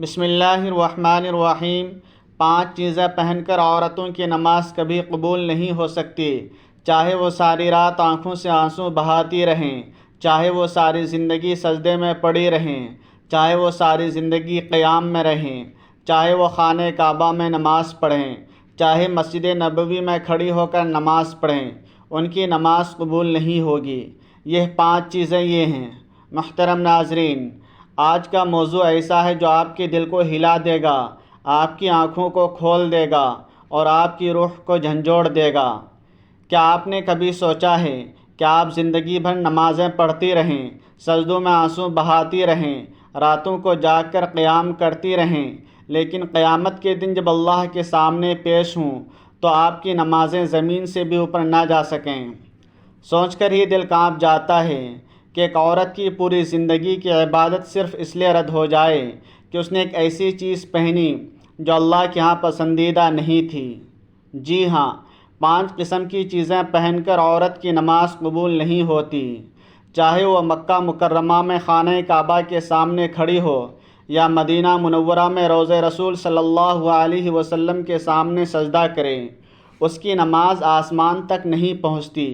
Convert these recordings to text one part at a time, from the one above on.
بسم اللہ الرحمن الرحیم۔ 5 چیزیں پہن کر عورتوں کی نماز کبھی قبول نہیں ہو سکتی، چاہے وہ ساری رات آنکھوں سے آنسو بہاتی رہیں، چاہے وہ ساری زندگی سجدے میں پڑی رہیں، چاہے وہ ساری زندگی قیام میں رہیں، چاہے وہ خانہ کعبہ میں نماز پڑھیں، چاہے مسجد نبوی میں کھڑی ہو کر نماز پڑھیں، ان کی نماز قبول نہیں ہوگی۔ یہ 5 چیزیں یہ ہیں۔ محترم ناظرین، آج کا موضوع ایسا ہے جو آپ کے دل کو ہلا دے گا، آپ کی آنکھوں کو کھول دے گا اور آپ کی روح کو جھنجھوڑ دے گا۔ کیا آپ نے کبھی سوچا ہے کہ آپ زندگی بھر نمازیں پڑھتی رہیں، سجدوں میں آنسو بہاتی رہیں، راتوں کو جاگ کر قیام کرتی رہیں، لیکن قیامت کے دن جب اللہ کے سامنے پیش ہوں تو آپ کی نمازیں زمین سے بھی اوپر نہ جا سکیں؟ سوچ کر ہی دل کانپ جاتا ہے کہ ایک عورت کی پوری زندگی کی عبادت صرف اس لیے رد ہو جائے کہ اس نے ایک ایسی چیز پہنی جو اللہ کے ہاں پسندیدہ نہیں تھی۔ جی ہاں، 5 قسم کی چیزیں پہن کر عورت کی نماز قبول نہیں ہوتی، چاہے وہ مکہ مکرمہ میں خانہ کعبہ کے سامنے کھڑی ہو یا مدینہ منورہ میں روضہ رسول صلی اللہ علیہ وسلم کے سامنے سجدہ کرے، اس کی نماز آسمان تک نہیں پہنچتی۔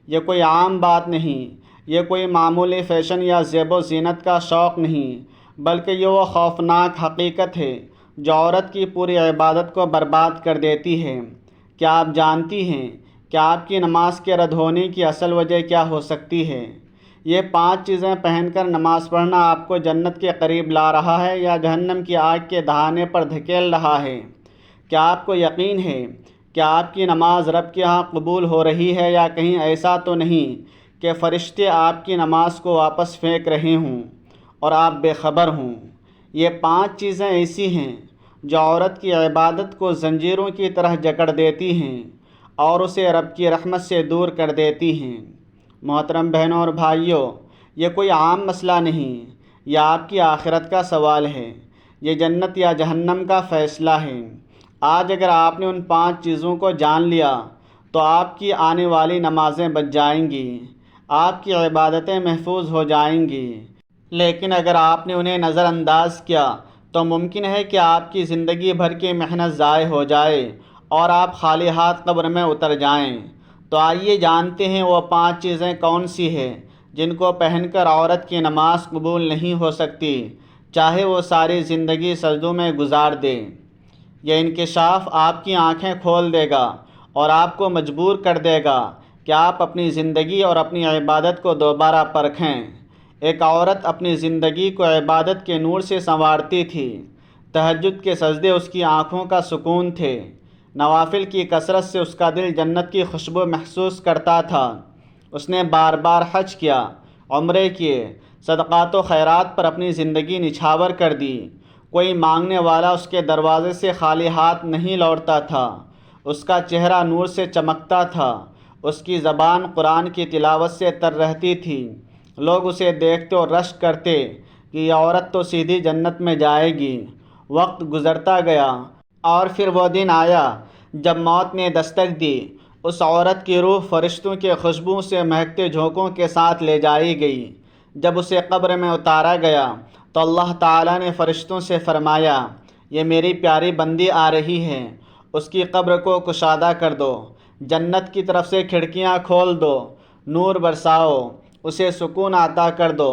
یہ کوئی عام بات نہیں، یہ کوئی معمولی فیشن یا زیب و زینت کا شوق نہیں، بلکہ یہ وہ خوفناک حقیقت ہے جو عورت کی پوری عبادت کو برباد کر دیتی ہے۔ کیا آپ جانتی ہیں کہ آپ کی نماز کے رد ہونے کی اصل وجہ کیا ہو سکتی ہے؟ یہ 5 چیزیں پہن کر نماز پڑھنا آپ کو جنت کے قریب لا رہا ہے یا جہنم کی آگ کے دہانے پر دھکیل رہا ہے؟ کیا آپ کو یقین ہے کہ آپ کی نماز رب کے ہاں قبول ہو رہی ہے، یا کہیں ایسا تو نہیں کہ فرشتے آپ کی نماز کو واپس پھینک رہے ہوں اور آپ بے خبر ہوں؟ یہ 5 چیزیں ایسی ہیں جو عورت کی عبادت کو زنجیروں کی طرح جکڑ دیتی ہیں اور اسے رب کی رحمت سے دور کر دیتی ہیں۔ محترم بہنوں اور بھائیوں، یہ کوئی عام مسئلہ نہیں، یہ آپ کی آخرت کا سوال ہے، یہ جنت یا جہنم کا فیصلہ ہے۔ آج اگر آپ نے ان 5 چیزوں کو جان لیا تو آپ کی آنے والی نمازیں بچ جائیں گی، آپ کی عبادتیں محفوظ ہو جائیں گی۔ لیکن اگر آپ نے انہیں نظر انداز کیا تو ممکن ہے کہ آپ کی زندگی بھر کی محنت ضائع ہو جائے اور آپ خالی ہاتھ قبر میں اتر جائیں۔ تو آئیے جانتے ہیں وہ 5 چیزیں کون سی ہیں جن کو پہن کر عورت کی نماز قبول نہیں ہو سکتی، چاہے وہ ساری زندگی سجدوں میں گزار دے۔ یہ انکشاف آپ کی آنکھیں کھول دے گا اور آپ کو مجبور کر دے گا کہ آپ اپنی زندگی اور اپنی عبادت کو دوبارہ پرکھیں۔ ایک عورت اپنی زندگی کو عبادت کے نور سے سنوارتی تھی۔ تہجد کے سجدے اس کی آنکھوں کا سکون تھے، نوافل کی کثرت سے اس کا دل جنت کی خوشبو محسوس کرتا تھا۔ اس نے بار بار حج کیا، عمرے کیے، صدقات و خیرات پر اپنی زندگی نچھاور کر دی۔ کوئی مانگنے والا اس کے دروازے سے خالی ہاتھ نہیں لوٹتا تھا۔ اس کا چہرہ نور سے چمکتا تھا، اس کی زبان قرآن کی تلاوت سے تر رہتی تھی۔ لوگ اسے دیکھتے اور رشک کرتے کہ یہ عورت تو سیدھی جنت میں جائے گی۔ وقت گزرتا گیا اور پھر وہ دن آیا جب موت نے دستک دی۔ اس عورت کی روح فرشتوں کے خوشبو سے مہکتے جھونکوں کے ساتھ لے جائی گئی۔ جب اسے قبر میں اتارا گیا تو اللہ تعالیٰ نے فرشتوں سے فرمایا، یہ میری پیاری بندی آ رہی ہے، اس کی قبر کو کشادہ کر دو، جنت کی طرف سے کھڑکیاں کھول دو، نور برساؤ، اسے سکون عطا کر دو،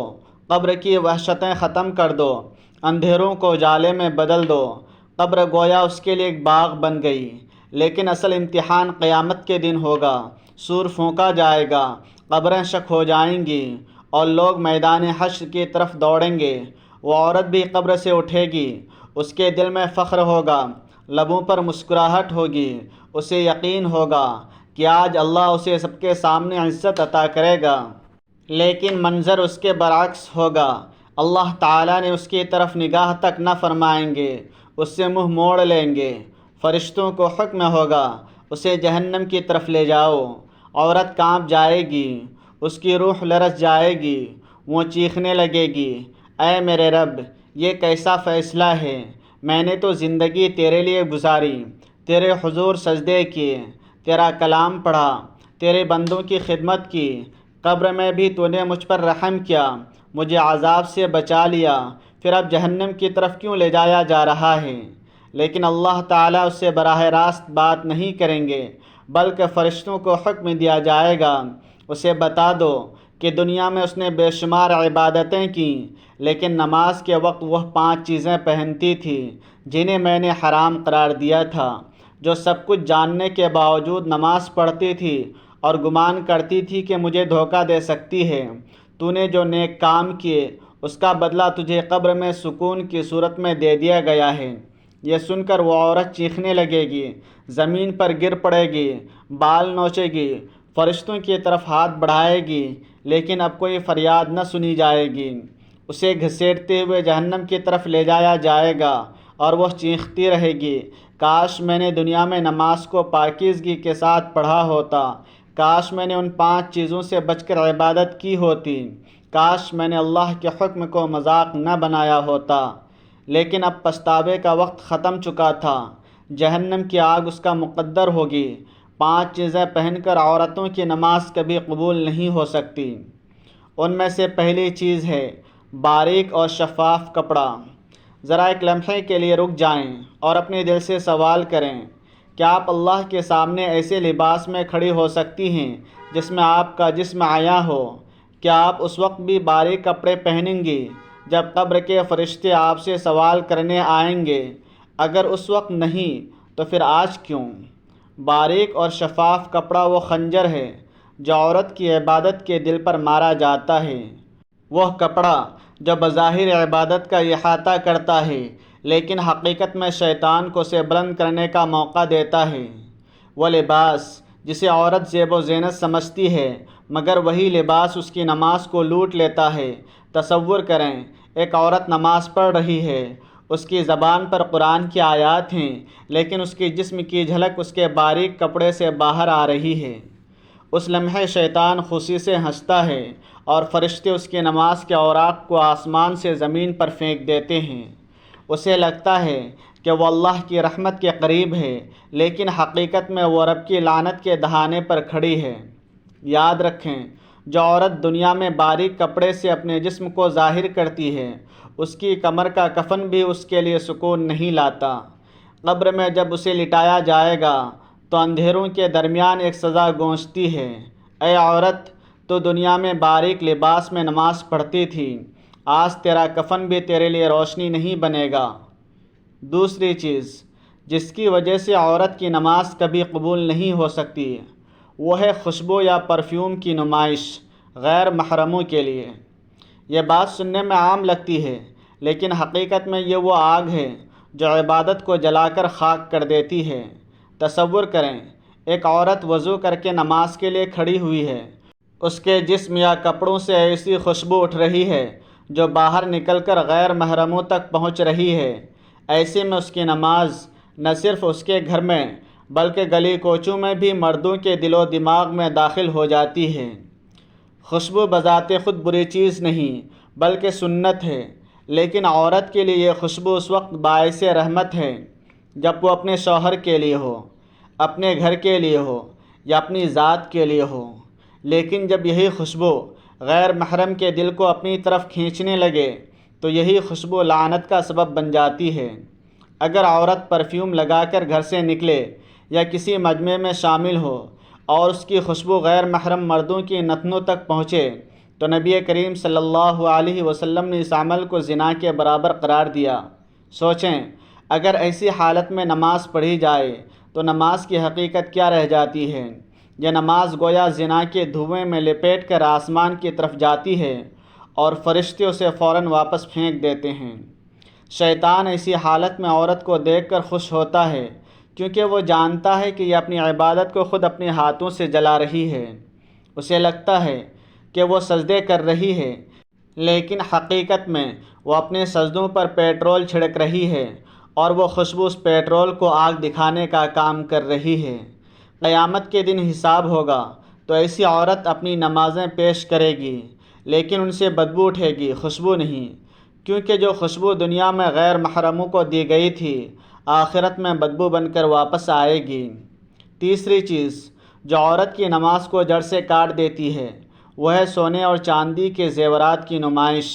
قبر کی وحشتیں ختم کر دو، اندھیروں کو اجالے میں بدل دو۔ قبر گویا اس کے لیے ایک باغ بن گئی۔ لیکن اصل امتحان قیامت کے دن ہوگا۔ سور پھونکا جائے گا، قبریں شق ہو جائیں گی اور لوگ میدان حشر کی طرف دوڑیں گے۔ وہ عورت بھی قبر سے اٹھے گی، اس کے دل میں فخر ہوگا، لبوں پر مسکراہٹ ہوگی، اسے یقین ہوگا کہ آج اللہ اسے سب کے سامنے عزت عطا کرے گا۔ لیکن منظر اس کے برعکس ہوگا، اللہ تعالیٰ نے اس کی طرف نگاہ تک نہ فرمائیں گے، اس سے منہ موڑ لیں گے۔ فرشتوں کو حکم ہوگا، اسے جہنم کی طرف لے جاؤ۔ عورت کانپ جائے گی، اس کی روح لرز جائے گی، وہ چیخنے لگے گی، اے میرے رب، یہ کیسا فیصلہ ہے؟ میں نے تو زندگی تیرے لیے گزاری، تیرے حضور سجدے کیے، تیرا کلام پڑھا، تیرے بندوں کی خدمت کی، قبر میں بھی تو نے مجھ پر رحم کیا، مجھے عذاب سے بچا لیا، پھر اب جہنم کی طرف کیوں لے جایا جا رہا ہے؟ لیکن اللہ تعالیٰ اس سے براہ راست بات نہیں کریں گے، بلکہ فرشتوں کو حکم دیا جائے گا، اسے بتا دو کہ دنیا میں اس نے بے شمار عبادتیں کیں، لیکن نماز کے وقت وہ 5 چیزیں پہنتی تھی جنہیں میں نے حرام قرار دیا تھا۔ جو سب کچھ جاننے کے باوجود نماز پڑھتی تھی اور گمان کرتی تھی کہ مجھے دھوکہ دے سکتی ہے۔ تو نے جو نیک کام کیے اس کا بدلہ تجھے قبر میں سکون کی صورت میں دے دیا گیا ہے۔ یہ سن کر وہ عورت چیخنے لگے گی، زمین پر گر پڑے گی، بال نوچے گی، فرشتوں کی طرف ہاتھ بڑھائے گی، لیکن اب کوئی فریاد نہ سنی جائے گی۔ اسے گھسیٹتے ہوئے جہنم کی طرف لے جایا جائے گا اور وہ چیختی رہے گی، کاش میں نے دنیا میں نماز کو پاکیزگی کے ساتھ پڑھا ہوتا، کاش میں نے ان 5 چیزوں سے بچ کر عبادت کی ہوتی، کاش میں نے اللہ کے حکم کو مذاق نہ بنایا ہوتا۔ لیکن اب پچھتاوے کا وقت ختم چکا تھا، جہنم کی آگ اس کا مقدر ہوگی۔ 5 چیزیں پہن کر عورتوں کی نماز کبھی قبول نہیں ہو سکتی۔ ان میں سے پہلی چیز ہے باریک اور شفاف کپڑا۔ ذرا ایک لمحے کے لیے رک جائیں اور اپنے دل سے سوال کریں، کیا آپ اللہ کے سامنے ایسے لباس میں کھڑی ہو سکتی ہیں جس میں آپ کا جسم عیاں ہو؟ کیا آپ اس وقت بھی باریک کپڑے پہنیں گی جب قبر کے فرشتے آپ سے سوال کرنے آئیں گے؟ اگر اس وقت نہیں تو پھر آج کیوں؟ باریک اور شفاف کپڑا وہ خنجر ہے جو عورت کی عبادت کے دل پر مارا جاتا ہے۔ وہ کپڑا جو بظاہر عبادت کا احاطہ کرتا ہے لیکن حقیقت میں شیطان کو اسے بلند کرنے کا موقع دیتا ہے۔ وہ لباس جسے عورت زیب و زینت سمجھتی ہے مگر وہی لباس اس کی نماز کو لوٹ لیتا ہے۔ تصور کریں، ایک عورت نماز پڑھ رہی ہے، اس کی زبان پر قرآن کی آیات ہیں لیکن اس کی جسم کی جھلک اس کے باریک کپڑے سے باہر آ رہی ہے۔ اس لمحے شیطان خوشی سے ہنستا ہے اور فرشتے اس کی نماز کے اوراق کو آسمان سے زمین پر پھینک دیتے ہیں۔ اسے لگتا ہے کہ وہ اللہ کی رحمت کے قریب ہے، لیکن حقیقت میں وہ رب کی لعنت کے دہانے پر کھڑی ہے۔ یاد رکھیں، جو عورت دنیا میں باریک کپڑے سے اپنے جسم کو ظاہر کرتی ہے، اس کی کمر کا کفن بھی اس کے لیے سکون نہیں لاتا۔ قبر میں جب اسے لٹایا جائے گا تو اندھیروں کے درمیان ایک سزا گونجتی ہے، اے عورت، تو دنیا میں باریک لباس میں نماز پڑھتی تھی، آج تیرا کفن بھی تیرے لیے روشنی نہیں بنے گا۔ دوسری چیز جس کی وجہ سے عورت کی نماز کبھی قبول نہیں ہو سکتی، وہ ہے خوشبو یا پرفیوم کی نمائش غیر محرموں کے لیے۔ یہ بات سننے میں عام لگتی ہے، لیکن حقیقت میں یہ وہ آگ ہے جو عبادت کو جلا کر خاک کر دیتی ہے۔ تصور کریں، ایک عورت وضو کر کے نماز کے لیے کھڑی ہوئی ہے، اس کے جسم یا کپڑوں سے ایسی خوشبو اٹھ رہی ہے جو باہر نکل کر غیر محرموں تک پہنچ رہی ہے۔ ایسے میں اس کی نماز نہ صرف اس کے گھر میں بلکہ گلی کوچوں میں بھی مردوں کے دل و دماغ میں داخل ہو جاتی ہے۔ خوشبو بذات خود بری چیز نہیں بلکہ سنت ہے، لیکن عورت کے لیے یہ خوشبو اس وقت باعث رحمت ہے جب وہ اپنے شوہر کے لیے ہو، اپنے گھر کے لیے ہو یا اپنی ذات کے لیے ہو۔ لیکن جب یہی خوشبو غیر محرم کے دل کو اپنی طرف کھینچنے لگے تو یہی خوشبو لعنت کا سبب بن جاتی ہے۔ اگر عورت پرفیوم لگا کر گھر سے نکلے یا کسی مجمع میں شامل ہو اور اس کی خوشبو غیر محرم مردوں کی نتنوں تک پہنچے تو نبی کریم صلی اللہ علیہ وسلم نے اس عمل کو زنا کے برابر قرار دیا۔ سوچیں، اگر ایسی حالت میں نماز پڑھی جائے تو نماز کی حقیقت کیا رہ جاتی ہے؟ یہ نماز گویا زنا کے دھوئیں میں لپیٹ کر آسمان کی طرف جاتی ہے اور فرشتے اسے فوراً واپس پھینک دیتے ہیں۔ شیطان ایسی حالت میں عورت کو دیکھ کر خوش ہوتا ہے کیونکہ وہ جانتا ہے کہ یہ اپنی عبادت کو خود اپنے ہاتھوں سے جلا رہی ہے۔ اسے لگتا ہے کہ وہ سجدے کر رہی ہے، لیکن حقیقت میں وہ اپنے سجدوں پر پیٹرول چھڑک رہی ہے اور وہ خوشبو اس پیٹرول کو آگ دکھانے کا کام کر رہی ہے۔ قیامت کے دن حساب ہوگا تو ایسی عورت اپنی نمازیں پیش کرے گی لیکن ان سے بدبو اٹھے گی، خوشبو نہیں، کیونکہ جو خوشبو دنیا میں غیر محرموں کو دی گئی تھی آخرت میں بدبو بن کر واپس آئے گی۔ تیسری چیز جو عورت کی نماز کو جڑ سے کاٹ دیتی ہے وہ ہے سونے اور چاندی کے زیورات کی نمائش۔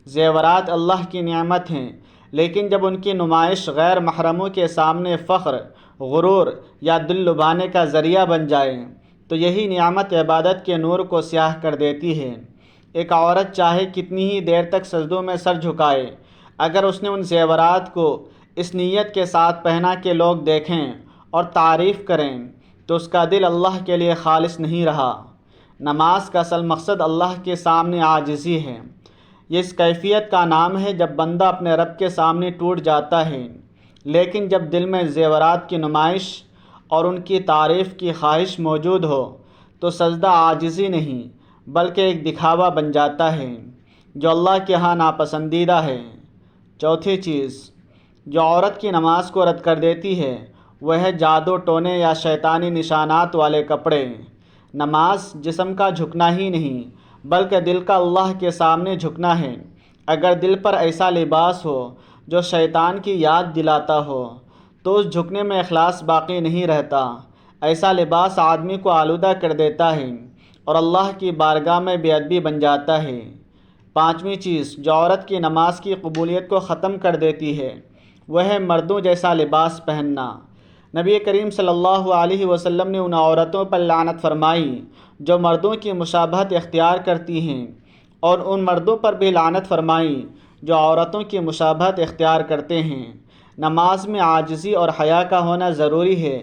زیورات اللہ کی نعمت ہیں، لیکن جب ان کی نمائش غیر محرموں کے سامنے فخر، غرور یا دل لبھانے کا ذریعہ بن جائے تو یہی نعمت عبادت کے نور کو سیاہ کر دیتی ہے۔ ایک عورت چاہے کتنی ہی دیر تک سجدوں میں سر جھکائے، اگر اس نے ان زیورات کو اس نیت کے ساتھ پہنا کہ لوگ دیکھیں اور تعریف کریں تو اس کا دل اللہ کے لیے خالص نہیں رہا۔ نماز کا اصل مقصد اللہ کے سامنے عاجزی ہے۔ یہ اس کیفیت کا نام ہے جب بندہ اپنے رب کے سامنے ٹوٹ جاتا ہے، لیکن جب دل میں زیورات کی نمائش اور ان کی تعریف کی خواہش موجود ہو تو سجدہ عاجزی نہیں بلکہ ایک دکھاوا بن جاتا ہے جو اللہ کے ہاں ناپسندیدہ ہے۔ چوتھی چیز جو عورت کی نماز کو رد کر دیتی ہے وہ ہے جادو ٹونے یا شیطانی نشانات والے کپڑے۔ نماز جسم کا جھکنا ہی نہیں بلکہ دل کا اللہ کے سامنے جھکنا ہے۔ اگر دل پر ایسا لباس ہو جو شیطان کی یاد دلاتا ہو تو اس جھکنے میں اخلاص باقی نہیں رہتا۔ ایسا لباس آدمی کو آلودہ کر دیتا ہے اور اللہ کی بارگاہ میں بے ادبی بن جاتا ہے۔ پانچویں چیز جو عورت کی نماز کی قبولیت کو ختم کر دیتی ہے وہ ہے مردوں جیسا لباس پہننا۔ نبی کریم صلی اللہ علیہ وسلم نے ان عورتوں پر لعنت فرمائی جو مردوں کی مشابہت اختیار کرتی ہیں، اور ان مردوں پر بھی لعنت فرمائی جو عورتوں کی مشابہت اختیار کرتے ہیں۔ نماز میں عاجزی اور حیا کا ہونا ضروری ہے،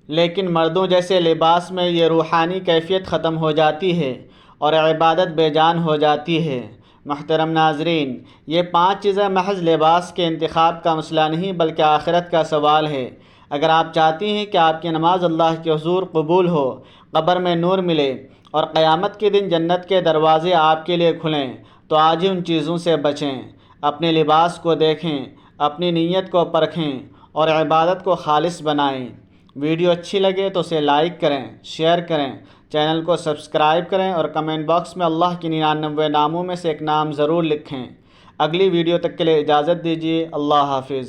لیکن مردوں جیسے لباس میں یہ روحانی کیفیت ختم ہو جاتی ہے اور عبادت بے جان ہو جاتی ہے۔ محترم ناظرین، یہ 5 چیزیں محض لباس کے انتخاب کا مسئلہ نہیں بلکہ آخرت کا سوال ہے۔ اگر آپ چاہتی ہیں کہ آپ کی نماز اللہ کے حضور قبول ہو، قبر میں نور ملے اور قیامت کے دن جنت کے دروازے آپ کے لیے کھلیں تو آج ہی ان چیزوں سے بچیں۔ اپنے لباس کو دیکھیں، اپنی نیت کو پرکھیں اور عبادت کو خالص بنائیں۔ ویڈیو اچھی لگے تو اسے لائک کریں، شیئر کریں، چینل کو سبسکرائب کریں اور کمنٹ باکس میں اللہ کے 99 ناموں میں سے ایک نام ضرور لکھیں۔ اگلی ویڈیو تک کے لیے اجازت دیجیے۔ اللہ حافظ۔